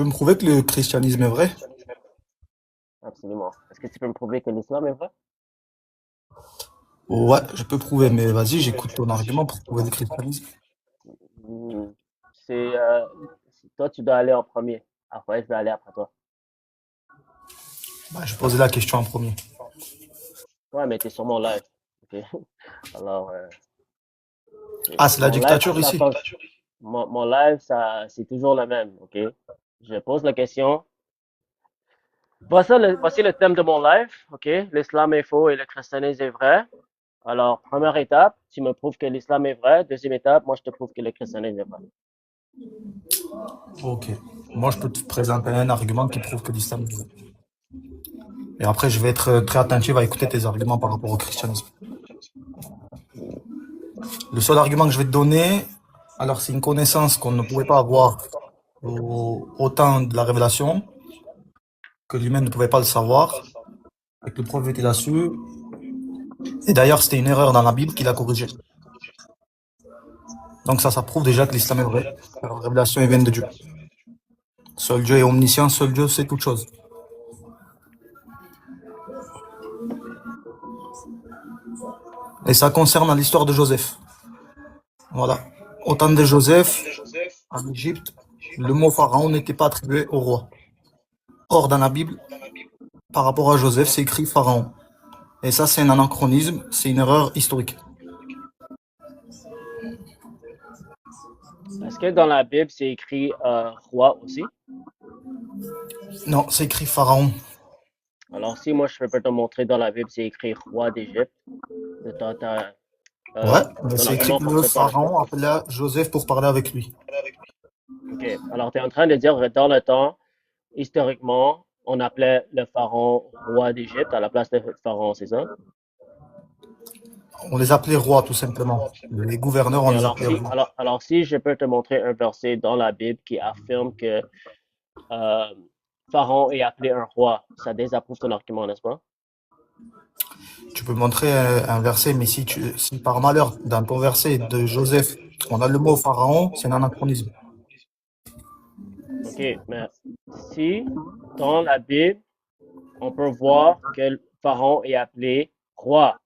peux me prouver que le christianisme est vrai? Absolument. Est-ce que tu peux me prouver que l'islam est vrai? Ouais, je peux prouver, mais vas-y, j'écoute ton argument pour prouver le christianisme. Hmm. C'est, toi, tu dois aller en premier. Après, je vais aller après toi. Bah, je posais la question en premier. Ouais, mais t'es sur mon live. Ok. Alors, Ah, c'est la mon live, dictature ça ici? change. Mon live, ça, c'est toujours le même. Ok. Je pose la question. Voici le thème de mon live. Ok. L'islam est faux et le christianisme est vrai. Alors, première étape, tu me prouves que l'islam est vrai. Deuxième étape, moi, je te prouve que le christianisme est vrai. Ok. Moi, je peux te présenter un argument qui prouve que l'islam est vrai. Et après, je vais être très attentif à écouter tes arguments par rapport au christianisme. Le seul argument que je vais te donner, alors c'est une connaissance qu'on ne pouvait pas avoir au temps de la révélation, que l'humain ne pouvait pas le savoir, et que le prophète était là-dessus. Et d'ailleurs, c'était une erreur dans la Bible qu'il a corrigée. Donc ça prouve déjà que l'islam est vrai. La révélation est vienne de Dieu. Seul Dieu est omniscient, seul Dieu sait toute chose. Et ça concerne l'histoire de Joseph. Voilà. Au temps de Joseph, en Égypte, le mot pharaon n'était pas attribué au roi. Or, dans la Bible, par rapport à Joseph, c'est écrit pharaon. Et ça, c'est un anachronisme, c'est une erreur historique. Est-ce que dans la Bible, c'est écrit roi aussi? Non, c'est écrit pharaon. Alors, si moi, je peux te montrer dans la Bible, c'est écrit roi d'Égypte, ton, ta- Ouais, mais ton c'est écrit argument que le fonctionne pas, n'est-ce pas? pharaon appela Joseph pour parler avec lui. OK. Alors, tu es en train de dire que dans le temps, historiquement, on appelait le pharaon roi d'Égypte à la place de pharaon, c'est ça? On les appelait rois, tout simplement. Les gouverneurs, OK. on les appelait rois. Alors, si je peux te montrer un verset dans la Bible qui affirme que euh, pharaon est appelé un roi, ça désapprouve ton argument, n'est-ce pas? Tu peux montrer un verset, mais si par malheur, dans ton verset de Joseph, on a le mot pharaon, c'est un anachronisme. OK. Mais si dans la Bible, on peut voir que le pharaon est appelé roi,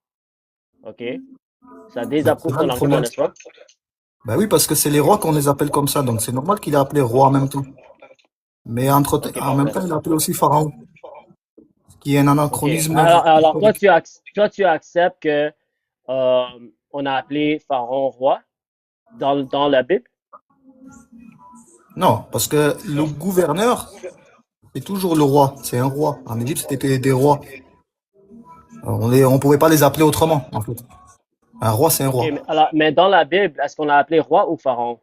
OK? Ça Ben, c'est désapprouve là ton le argument, problème. n'est-ce pas? Ben oui, parce que c'est les rois qu'on les appelle comme ça, donc c'est normal qu'il ait appelé roi en même temps. Mais OK, en même parfait. temps, il a appelé aussi pharaon, qui est un OK. anachronisme Alors toi, historique. toi, tu acceptes que on a appelé pharaon roi dans la Bible? Non, parce que le gouverneur, c'est toujours le roi, c'est un roi. En Égypte, c'était des rois. On pouvait pas les appeler autrement, en fait. Un roi, c'est un OK, roi. mais dans la Bible, est-ce qu'on a appelé roi ou pharaon?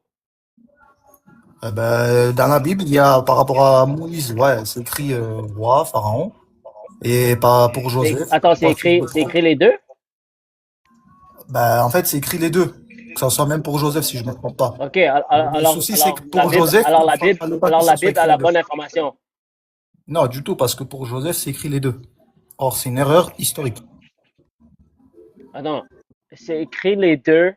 Dans la Bible, il y a, par rapport à Moïse, ouais, c'est écrit roi, pharaon. Et pas pour Joseph, Attends, pas si je me c'est trompe. écrit les deux? En fait, c'est écrit les deux. Que ça soit même pour Joseph, si je me trompe pas. OK, Le souci, c'est que pour Joseph, il fallait pas alors que la ça soit Bible a écrit les la deux. bonne information. Non, du tout, parce que pour Joseph, c'est écrit les deux. Or, c'est une erreur historique. Attends, c'est écrit les deux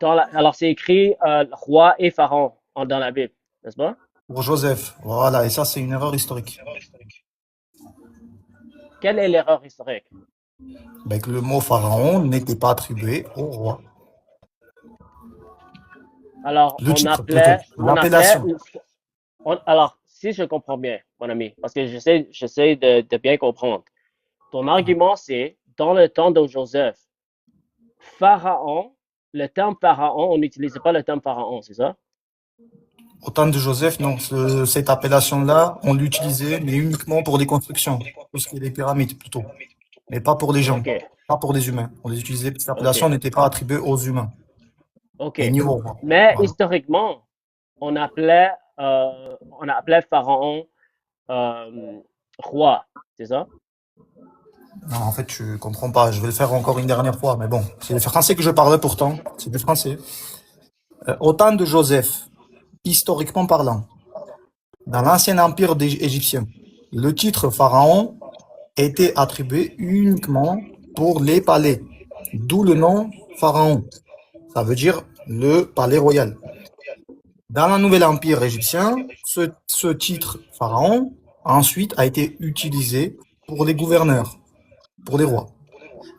alors c'est écrit roi et pharaon dans la Bible, n'est-ce pas? Pour Joseph, voilà, et ça, c'est une erreur historique. Quelle est l'erreur historique? Que le mot pharaon n'était pas attribué au roi. Alors, Le titre, plutôt. on appelait, L'appellation. alors, si je comprends bien, mon ami, parce que j'essaie de bien comprendre. Ton argument, c'est, dans le temps de Joseph, Pharaon, le terme Pharaon, on n'utilisait pas le terme Pharaon, c'est ça? Au temps de Joseph, non, cette appellation-là, on l'utilisait, mais uniquement pour les constructions. Tout ce qui est les pyramides, plutôt. Mais pas pour les gens. OK, Pas pour les humains. On les utilisait, cette appellation OK, n'était pas attribuée aux humains. OK. Et ni aux rois. Mais Voilà. historiquement, on appelait, on appelait Pharaon euh, roi, c'est ça? Non, en fait, tu comprends pas. Je vais le faire encore une dernière fois, mais bon. C'est le français que je parle pourtant. C'est du français. Au temps de Joseph, historiquement parlant, dans l'ancien empire égyptien, le titre pharaon était attribué uniquement pour les palais. D'où le nom pharaon. Ça veut dire le palais royal. Dans le nouvel empire égyptien, ce titre pharaon ensuite a été utilisé pour les gouverneurs, pour les rois.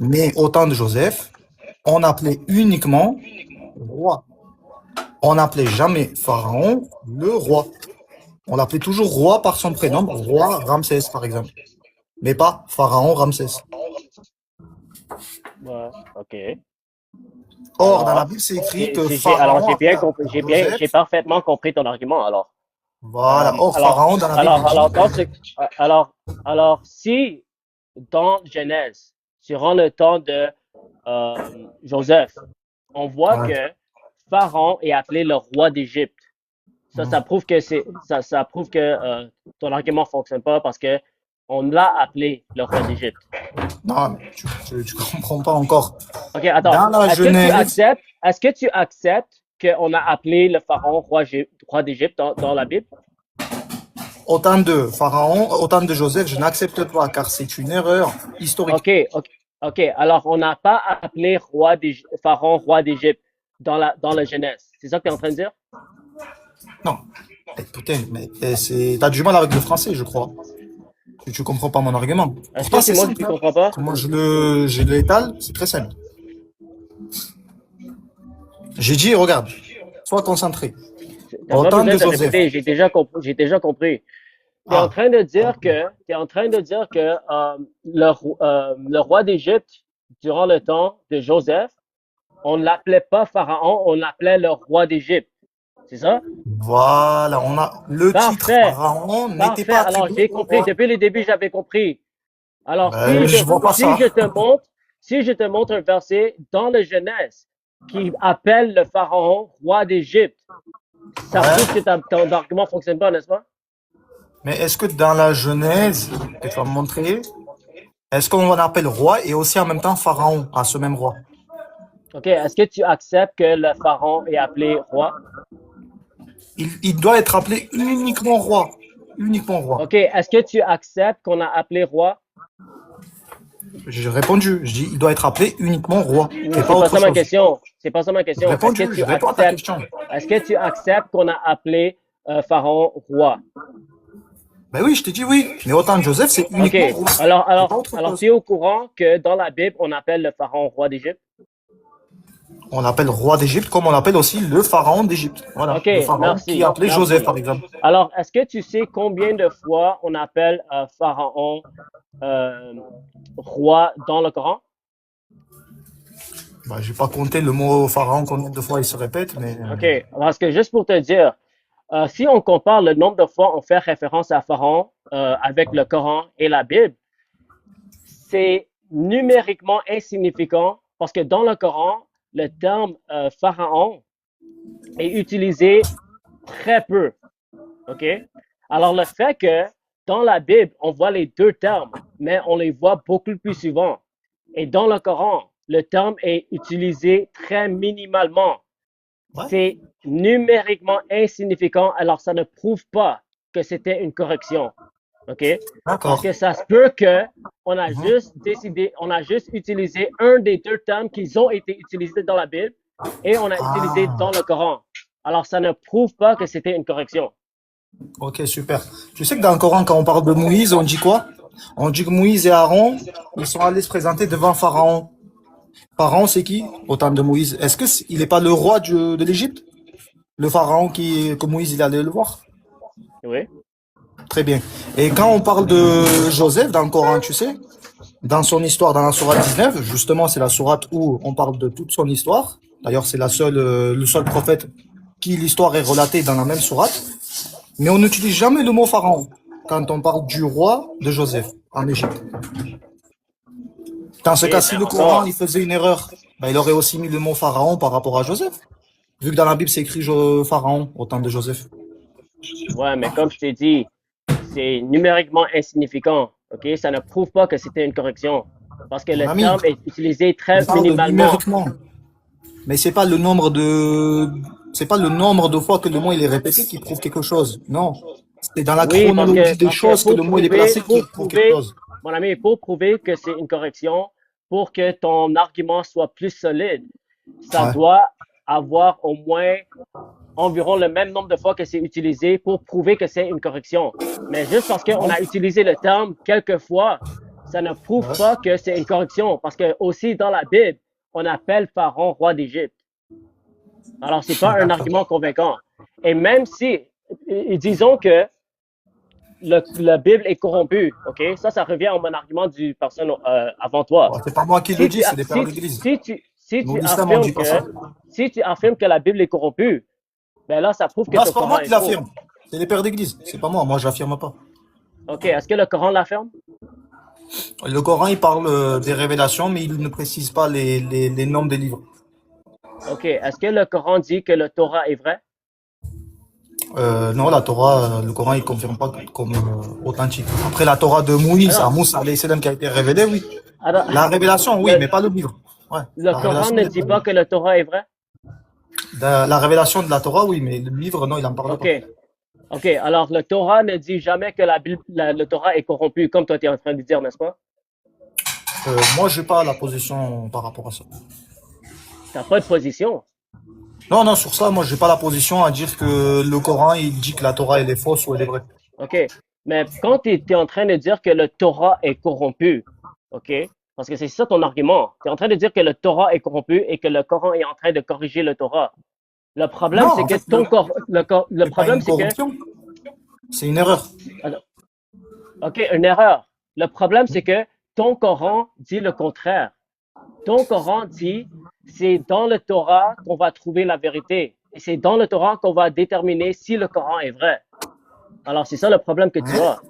Mais au temps de Joseph, on appelait uniquement roi. On n'appelait jamais pharaon le roi. On l'appelait toujours roi par son prénom, roi Ramsès par exemple, mais pas pharaon Ramsès. Ouais, ok. Or, dans la Alors, Bible, c'est écrit que pharaon j'ai a bien fait compris, appeler Joseph. j'ai parfaitement compris ton argument. Alors, Voilà. Or, alors, pharaon dans la Bible, il dit, dans alors, si dans Genèse, durant le temps de Joseph, on voit ouais. que Pharaon est appelé le roi d'Égypte. Ça prouve que ça prouve que ton argument fonctionne pas parce que on l'a appelé le roi d'Égypte. Non, mais tu comprends pas encore. Ok, attends. Dans la Genèse, Est-ce que tu acceptes qu'on a appelé le pharaon roi d'Égypte dans la Bible? autant de pharaon, autant de Joseph, je n'accepte pas car c'est une erreur historique. Ok, ok, ok. Alors, on n'a pas appelé pharaon roi d'Égypte dans la Genèse. C'est ça que tu es en train de dire? Non. Putain, mais t'as du mal avec le français, je crois. Tu comprends pas mon argument. Est-ce que Pourtant, c'est c'est moi qui simple, ne hein. comprends pas? Comment je l'étale, c'est très simple. J'ai dit, regarde, sois concentré. T'as Au pas temps besoin de de Joseph. répéter, j'ai déjà compris. Ah, T'es en train de dire que le roi d'Égypte, durant le temps de Joseph, on ne l'appelait pas pharaon, on l'appelait le roi d'Égypte. C'est ça? voilà, on a le titre Parfait, pharaon n'était parfait. pas Alors, attribué j'ai au compris. roi. Depuis le début, j'avais compris. Alors, Ben, je vois pas ça. si je te montre un verset dans le Genèse qui appelle le pharaon roi d'Égypte, ça prouve que Ouais. ton argument fonctionne pas, n'est-ce pas? Mais est-ce que dans la Genèse, que tu vas me montrer, est-ce qu'on appelle roi et aussi en même temps pharaon à ce même roi? OK. Est-ce que tu acceptes que le pharaon est appelé roi? Il doit être appelé uniquement roi. Uniquement roi. OK. Est-ce que tu acceptes qu'on a appelé roi? J'ai répondu. Je dis, il doit être appelé uniquement roi et pas C'est pas autre ça ma chose. question. C'est pas ça ma J'ai question. répondu, je réponds à ta question. Est-ce que tu acceptes qu'on a appelé pharaon roi? Ben oui, je t'ai dit oui. Mais autant de Joseph, c'est OK. uniquement roi et pas autre Alors, tu chose. es au courant que dans la Bible, on appelle le pharaon roi d'Égypte? On l'appelle roi d'Égypte comme on appelle aussi le pharaon d'Égypte. Voilà. OK, Le pharaon qui est appelé Joseph, merci. par exemple. Alors, est-ce que tu sais combien de fois on appelle Pharaon euh, roi dans le Coran? Ben, j'ai pas compté le mot pharaon combien de fois il se répète, mais OK, parce que juste pour te dire, si on compare le nombre de fois on fait référence à Pharaon avec le Coran et la Bible, c'est numériquement insignificant parce que dans le Coran, le terme Pharaon est utilisé très peu. OK? Alors, le fait que dans la Bible, on voit les deux termes, mais on les voit beaucoup plus souvent. Et dans le Coran, le terme est utilisé très minimalement. ouais, C'est numériquement insignificant, alors ça ne prouve pas que c'était une correction. OK? Parce d'accord. que ça se peut que Mhm. on a juste utilisé un des deux termes qui ont été utilisés dans la Bible et on a utilisé dans Ah, le Coran. Alors, ça ne prouve pas que c'était une correction. ok, super. Tu sais que dans le Coran, quand on parle de Moïse, on dit quoi? On dit que Moïse et Aaron, ils sont allés se présenter devant Pharaon. Pharaon, c'est qui au temps de Moïse? Est-ce que il n'est pas le roi de l'Égypte? Le Pharaon que Moïse il allait le voir? Oui. Très bien. Et quand on parle de Joseph dans le Coran, tu sais, dans son histoire, dans la sourate 19, justement, c'est la sourate où on parle de toute son histoire. D'ailleurs, c'est le seul prophète qui l'histoire est relatée dans la même sourate. Mais on n'utilise jamais le mot pharaon quand on parle du roi de Joseph en Égypte. Dans ce OK, cas, mais si le Coran encore. il faisait une erreur, ben, il aurait aussi mis le mot pharaon par rapport à Joseph. Vu que dans la Bible, c'est écrit pharaon au temps de Joseph. Ouais, mais comme je t'ai dit, c'est numériquement insignifiant. OK? Ça ne prouve pas que c'était une correction. Parce que Mon le ami, terme est utilisé on très parle de minimalement. numériquement. Mais c'est pas le nombre de fois que le mot il est répété qui prouve quelque chose. Non. C'est dans la Oui, chronologie des parce que choses que le mot il est placé qui prouve quelque chose. mon ami, pour prouver que c'est une correction, pour que ton argument soit plus solide, ça Ouais. doit avoir au moins environ le même nombre de fois que c'est utilisé pour prouver que c'est une correction. Mais juste parce qu'on a utilisé le terme quelques fois, ça ne prouve Ouais. pas que c'est une correction. Parce que aussi dans la Bible, on appelle Pharaon roi d'Égypte. Alors, c'est pas un D'accord. argument convaincant. Et même si, disons que la Bible est corrompue, ok? Ça revient à mon argument du personne avant toi. Bon, c'est pas moi qui le Si dis, tu, c'est les pères d'église. si Nous, tu l'islam, on affirmes dit pas ça. que la Bible est corrompue, ben là, ça prouve que Non, ton c'est pas Coran moi est qui faux. l'affirme. C'est les pères d'église. C'est pas moi. Moi, j'affirme pas. Ok, est-ce que le Coran l'affirme? Le Coran, il parle des révélations, mais il ne précise pas les noms des livres. Ok, est-ce que le Coran dit que le Torah est vrai? Non, la Torah, le Coran, il confirme pas comme authentique. Après, la Torah de Moïse, à Alors, Moussa alayhi salam, qui a été révélée, oui. alors, La révélation, oui, le, mais pas le livre. Ouais, le la Coran révélation, ne il est dit pas pas là. que le Torah est vrai? La révélation de la Torah, oui, mais le livre, non, il en parle Ok, pas. ok, alors le Torah ne dit jamais que la Bible, le Torah est corrompu, comme toi tu es en train de dire, n'est-ce pas? Moi, j'ai pas la position par rapport à ça. T'as pas de position. Non, non, sur ça, moi, j'ai pas la position à dire que le Coran, il dit que la Torah, elle est fausse ou elle est vraie. OK. Mais quand tu es en train de dire que le Torah est corrompu, OK? Parce que c'est ça ton argument. Tu es en train de dire que le Torah est corrompu et que le Coran est en train de corriger le Torah. Le problème, Non, c'est en que fait, le c'est pas problème, une c'est que, corruption, c'est une erreur. attends, OK, une erreur. Le problème, c'est que ton Coran dit le contraire. Ton Coran dit, c'est dans le Torah qu'on va trouver la vérité. Et c'est dans le Torah qu'on va déterminer si le Coran est vrai. Alors, c'est ça le problème que tu Ouais. as.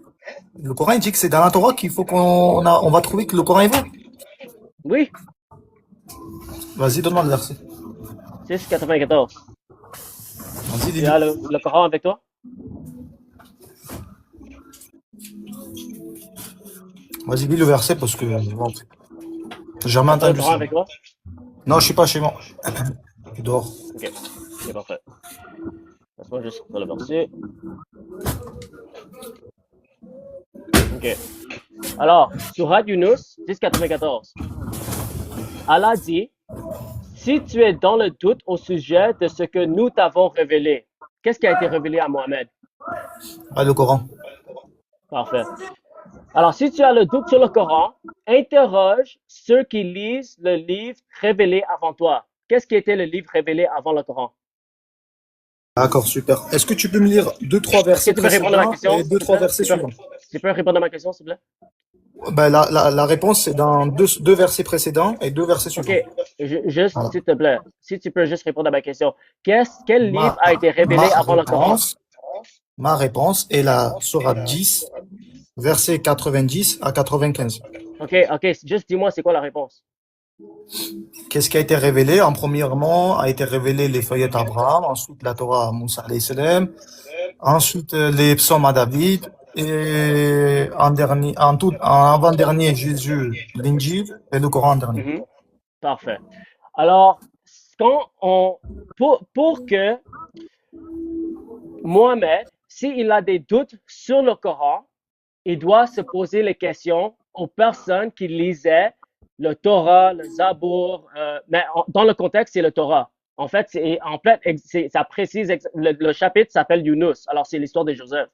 Le Coran, il dit que c'est dans la Torah qu'il faut on va trouver que le Coran est vrai. Oui, Vas-y, donne-moi le verset. 6,94. Vas-y, Tu dis-le. as le Coran avec toi? Vas-y, lis le verset parce que bon, j'ai jamais T'as pas le entendu Coran ça. avec toi? Non, je suis pas chez moi. Je suis dehors. Ok, ok, parfait. Laisse-moi juste faire le verset. Ok. Alors, Surat Yunus 10,94. Allah dit, si tu es dans le doute au sujet de ce que nous t'avons révélé, qu'est-ce qui a été révélé à Mohammed? Ah, le Coran. Parfait. Alors, si tu as le doute sur le Coran, interroge ceux qui lisent le livre révélé avant toi. Qu'est-ce qui était le livre révélé avant le Coran? D'accord, super. Est-ce que tu peux me lire deux, trois Est-ce que versets tu peux répondre à ma précédents question, et deux, s'il te trois plaît? versets suivants? Tu peux répondre à ma question, s'il te plaît? Ben, la réponse, c'est dans deux versets précédents et deux versets OK, suivants. juste, Voilà. s'il te plaît, si tu peux juste répondre à ma question. Quel livre Ma, a été ma révélé avant le Coran? réponse, ma réponse est la sourate 10, versets 90 à 95. OK, OK, juste dis-moi c'est quoi la réponse. Qu'est-ce qui a été révélé? En premièrement, a été révélé les feuillettes à Abraham, ensuite la Torah à Moussa alayhi salam, ensuite les psaumes à David, et en avant-dernier, Jésus, l'Injil, et le Coran en dernier. Mhm, parfait. Alors, pour que Mohamed, s'il a des doutes sur le Coran, il doit se poser les questions aux personnes qui lisaient le Torah, le Zabour, mais dans le contexte, c'est le Torah. En fait, ça précise, le chapitre s'appelle Yunus. Alors, c'est l'histoire de Joseph.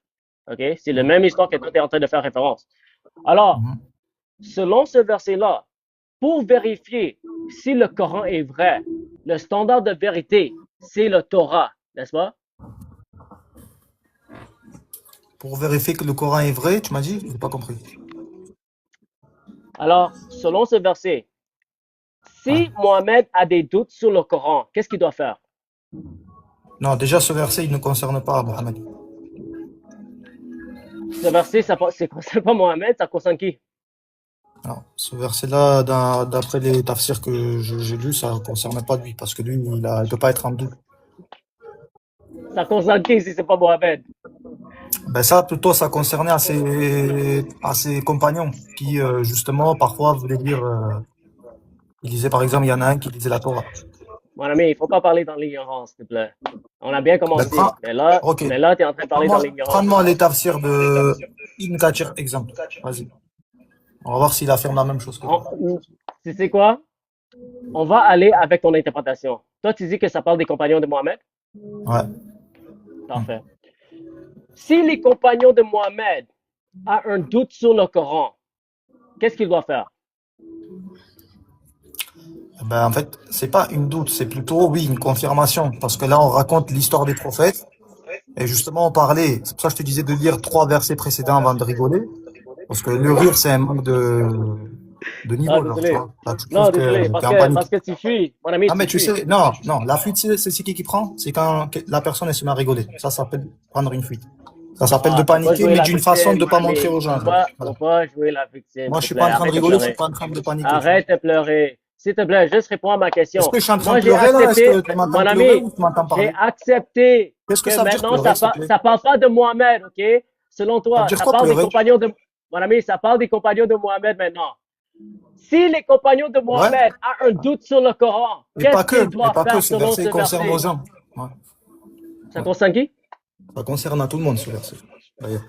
OK? C'est la même histoire que toi, tu es en train de faire référence. Alors, Mhm. selon ce verset-là, pour vérifier si le Coran est vrai, le standard de vérité, c'est le Torah, n'est-ce pas? Pour vérifier que le Coran est vrai, tu m'as dit? Je n'ai pas compris. Alors, selon ce verset, Ouais. si Mohamed a des doutes sur le Coran, qu'est-ce qu'il doit faire? Non, déjà, ce verset, il ne concerne pas Mohammed. Ce verset, ça ne concerne pas Mohamed, ça concerne qui? Non, ce verset-là, d'après les tafsirs que j'ai lus, ça ne concerne pas lui, parce que lui, il ne peut pas être en double. Ça concerne qui si c'est pas Mohamed? Ben ça, plutôt, ça concernait à ses compagnons, qui, justement, parfois, voulaient dire, ils disaient, par exemple, il y en a un qui lisait la Torah. Mon ami, il ne faut pas parler dans l'ignorance, s'il te plaît. On a bien Ben, commencé, ok, mais là, tu es en train de parler dans l'ignorance. prends-moi les tafsirs de Ibn Kathir, exemple. Vas-y. On va voir s'il affirme la même chose que toi. Tu sais quoi? On va aller avec ton interprétation. Toi, tu dis que ça parle des compagnons de Mohamed? Ouais. Parfait. Si les compagnons de Mohammed a un doute sur le Coran, qu'est-ce qu'il doit faire? Ben, en fait, c'est pas une doute, c'est plutôt, oui, une confirmation. Parce que là, on raconte l'histoire des prophètes. Et justement, on parlait, c'est pour ça que je te disais de lire 3 versets précédents avant de rigoler. Parce que le rire, c'est un manque de Ah, niveau, genre, tu désolé. vois. Là, tu Non, trouves désolé, que t'es en panique. parce que tu fuis. Mon ami, Ah, mais tu tu fuis. sais, non, non, la fuite, c'est qui prend? C'est quand la personne, elle se met à rigoler. Ça s'appelle prendre une fuite. Ça s'appelle de Ah, faut pas paniquer, jouer mais la d'une façon victime, de mon pas montrer ami. aux gens, genre. Voilà. Faut pas jouer la victime, Moi, s'il je te suis plaît. pas en train de Arrête de rigoler, je suis pleurer. pas en train de paniquer, tu vois. Arrête de pleurer. S'il te plaît, juste réponds à ma Est-ce question. que je suis en train Moi, de j'ai pleurer là? Est-ce accepté, que tu m'entends mon pleurer ami, ou tu m'entends j'ai parler? accepté Qu'est-ce que que ça veut dire maintenant, pleurer, s'il te plaît? ça parle pas de Mohamed, OK? Selon Ça veut toi, dire ça quoi parle des pleurer? compagnons de, mon ami, ça parle des compagnons de Mohamed maintenant. Si les compagnons de Ouais? Mohamed ont un doute sur le Coran, qu'est-ce qu'ils Et doivent pas que, faire ce selon verset ce concerne aux verset? gens. Ouais, Ça ouais. concerne qui? Ça concerne à tout le monde, ce verset. D'ailleurs.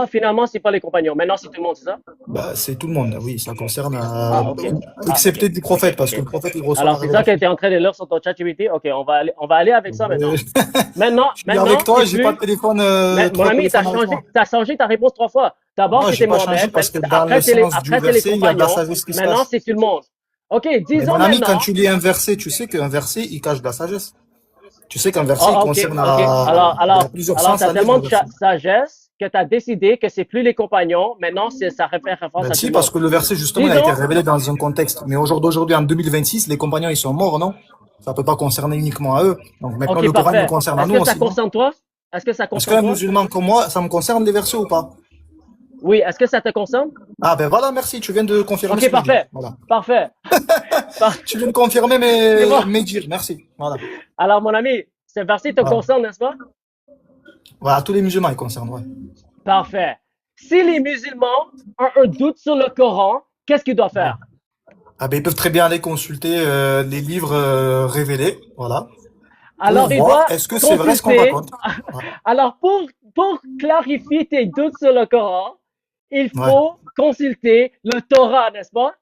Finalement, c'est pas les compagnons. Maintenant, c'est tout le monde, c'est ça? Bah, c'est tout le monde, oui, ça concerne, OK. OK. excepté du prophète, parce que OK. le prophète, il reçoit la Alors, c'est ça que révélation. tu es en train de lire sur ton chat GPT? OK, on va aller avec ça maintenant. Euh, Maintenant, je suis avec maintenant, toi, c'est j'ai pas plus. de téléphone, Mais, mon trop de ami, téléphone avec moi. t'as changé ta réponse 3 fois. D'abord, Non, j'ai c'était pas changé Mohamed. parce que dans le sens du Après, c'est les verset, il y a de la compagnons. sagesse qui se Maintenant, cache. c'est tout le monde. OK, Mais disons mon ami, quand maintenant. tu lis un verset, tu sais qu'un verset, il cache de la sagesse. Tu sais qu'un verset, il OK, concerne OK. il y a plusieurs Alors, sens tu as à lire un tellement de verset. sagesse que tu as décidé que c'est plus les compagnons. Maintenant, ça fait référence Ben à tout si, le parce monde. que le verset, justement, il a été Disons, révélé dans un contexte. Mais au jour d'aujourd'hui, en 2026, les compagnons, ils sont morts, non? Ça peut pas concerner uniquement à eux. Donc maintenant, OK, le Coran, il nous parfait. concerne à Est-ce nous que ça aussi, non? concerne toi? Est-ce que ça Est-ce concerne qu'un toi? musulman comme moi, ça me concerne les versets ou pas? Oui, est-ce que ça te concerne? Ah ben voilà, merci, tu viens de confirmer ce OK, que je dis. parfait. Voilà. Parfait. Tu viens de confirmer C'est bon. mes dires, merci. Voilà. Alors, mon ami, ce verset te Voilà. concerne, n'est-ce pas? Voilà, tous les musulmans, ils concernent, ouais. Parfait. Si les musulmans ont un doute sur le Coran, qu'est-ce qu'ils doivent faire? Ah ben ils peuvent très bien aller consulter les livres révélés, voilà, pour Alors, ils voir doivent est-ce que c'est vrai ce qu'on consulter. raconte. Ouais. Alors, pour clarifier tes doutes sur le Coran, il Ouais. faut consulter le Torah, n'est-ce pas?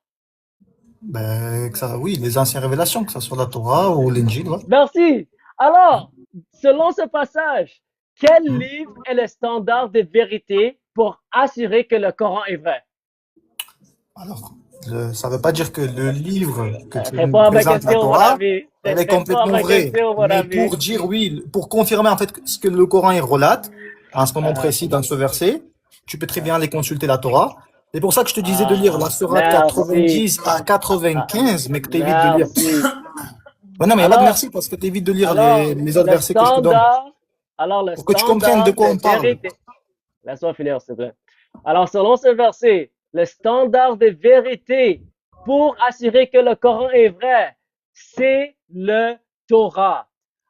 Ben, que ça, oui, les anciennes révélations, que ce soit la Torah ou l'Injil, ouais. Merci. Alors, selon ce passage, quel Hmm. livre est le standard de vérité pour assurer que le Coran est vrai? Alors, ça veut pas dire que le livre que tu Réponds nous à ma présentes, la question, mon Torah, ami. elle est Réponds à complètement ma vraie. question, mon Mais ami. pour dire oui, pour confirmer en fait ce que le Coran il relate, à ce moment précis dans ce verset, tu peux très bien aller consulter la Torah. C'est pour ça que je te disais de lire la sourate Merci. 90 à Ah, 95, mais que tu évites de lire. merci. Ouais, non, mais il n'y a pas de Alors, merci parce que tu évites de lire alors, les autres le versets que je te donne. standard, alors le Pour que tu comprennes de standard quoi de on parle. vérité. Laisse-moi finir, s'il te plaît. Alors, selon ce verset, le standard de vérité pour assurer que le Coran est vrai, c'est le Torah.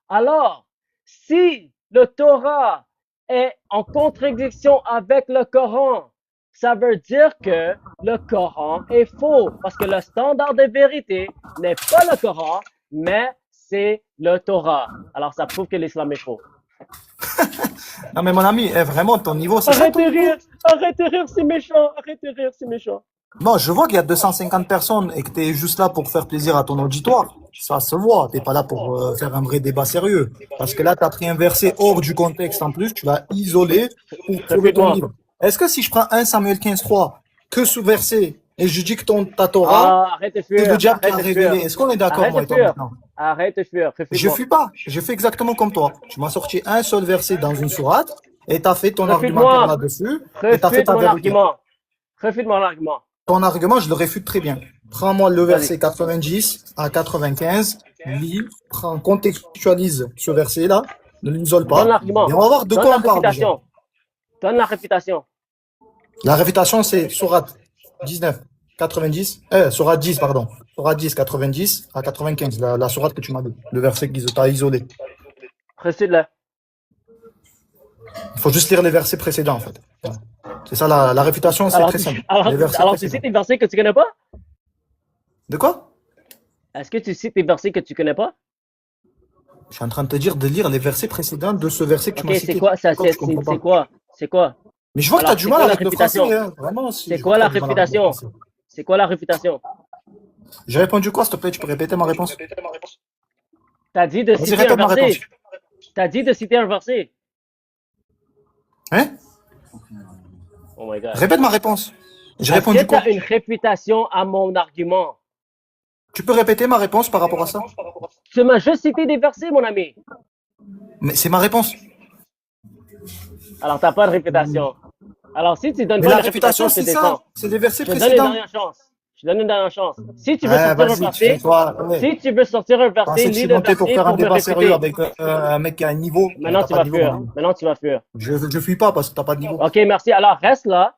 Alors, si le Torah est en contradiction avec le Coran, ça veut dire que le Coran est faux, parce que le standard de vérité n'est pas le Coran, mais c'est le Torah. Alors, ça prouve que l'islam est faux. Non, mais mon ami, vraiment, ton niveau, c'est ça ton niveau? Arrête de rire, c'est méchant, arrête de rire, c'est méchant. Bon, je vois qu'il y a 250 personnes et que tu es juste là pour faire plaisir à ton auditoire. Ça se voit, t'es pas là pour faire un vrai débat sérieux. Parce que là, tu as pris un verset hors du contexte en plus, tu l'as isolé pour prouver ton Répète-moi. livre. Est-ce que si je prends 1 Samuel 15:3, que ce verset, et je dis que ta Torah, Arrête de c'est fuir, le diable qui a arrête de fuir. révélé, est-ce qu'on est d'accord, Arrête moi de et toi, fuir, maintenant? arrête de fuir, Je refuse-moi. fuis pas, je fais exactement comme toi. Tu m'as sorti un seul verset dans une sourate, et tu as fait ton argumentaire Refute-moi, là-dessus, et tu as fait refute ta mon vérité. argument. Refute mon argument. Ton argument, je le réfute très bien. Prends-moi le Vas-y. verset 90 à 95, lis, contextualise ce verset-là, ne l'isole Donne pas, l'argument. et on va voir de Donne quoi la on parle déjà. réputation. Donne la réputation. La réfutation, c'est sourate 19, 90, sourate 10, pardon. Sourate 10, 90 à 95, la sourate que tu m'as dit, le verset que tu as isolé. Recite-le. Il faut juste lire les versets précédents, en fait. Voilà. C'est ça, la réfutation, c'est très simple. Les versets Alors tu précédents. cites des versets que tu connais pas? De quoi? Est-ce que tu cites des versets que tu connais pas? Je suis en train de te dire de lire les versets précédents de ce verset que tu Ok, m'as c'est cité. quoi ça? Pourquoi tu comprends pas? C'est quoi? C'est quoi? Mais je vois que tu as Alors, du c'est mal quoi la avec le français, réputation? hein. Vraiment, si, C'est je quoi vois la que t'as du mal avec le réputation? français. C'est quoi la réputation? J'ai répondu quoi, s'il te plaît? Tu peux répéter ma réponse? T'as dit de Vas-y, citer un répète ma réponse. verset. T'as dit de citer un verset. Hein? Oh my God. Répète ma réponse. J'ai Est-ce que répondu tu quoi? as une réfutation à mon argument? Tu peux répéter ma réponse par rapport à ça? Tu m'as juste cité des versets, mon ami. Mais c'est ma réponse. Alors, t'as pas de réputation. Alors, si tu donnes Mais pas la une réputation, réputation, je te c'est ça. descends. C'est des versets Je te donne une précédents. dernière chance. Je te donne une dernière chance. Si tu veux Ouais, sortir un vas-y, tu fais verset, quoi? Ouais. si tu veux sortir un Je verset, pensais que je lis suis le monté pour verset faire un pour me débat sérieux réfuter. avec un mec qui a un niveau. Maintenant, T'as tu pas de vas niveau, mon fuir. ami. Maintenant, tu vas fuir. Je fuis pas parce que t'as pas de niveau. OK, merci. Alors, reste là.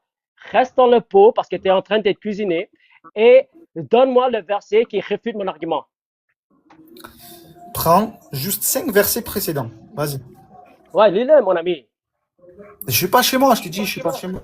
Reste dans le pot parce que tu es en train d'être cuisiné. Et donne-moi le verset qui réfute mon argument. Prends juste 5 versets précédents. Vas-y. Ouais, lis-le, mon ami. Je suis pas chez moi, je te dis, je suis pas chez moi.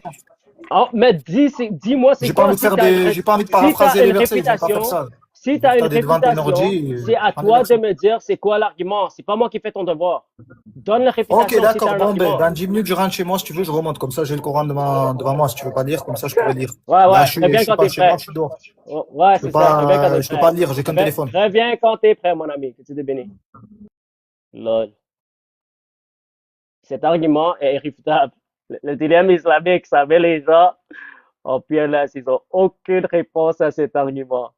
Oh, mais dis-moi c'est J'ai pas quoi envie de si faire tu as une, j'ai pas envie de si paraphraser t'as les une versets, je vais pas faire réputation, ça. si tu Vu que as une t'as des devant tes réputation, ordi, c'est à prends des toi de versets. me dire c'est quoi l'argument. C'est pas moi qui fais ton devoir. Donne la Ok, réputation si tu as d'accord. un Bon, ben, argument. dans 10 minutes, je rentre chez moi. Si tu veux, je remonte. Comme ça, j'ai le Coran devant moi. Si tu veux pas lire, comme ça, je pourrais lire. Ouais, Là, ouais, je reviens suis quand pas t'es chez moi, prêt. je suis dehors. Oh, ouais, c'est ça, reviens quand t'es Je peux prêt. pas lire, j'ai qu'un téléphone. Reviens quand t'es prêt, mon ami, que tu t'es béni. Lol. Cet argument est irréfutable. Le dilemme islamique, ça met les gens en PLS. Ils ont aucune réponse à cet argument.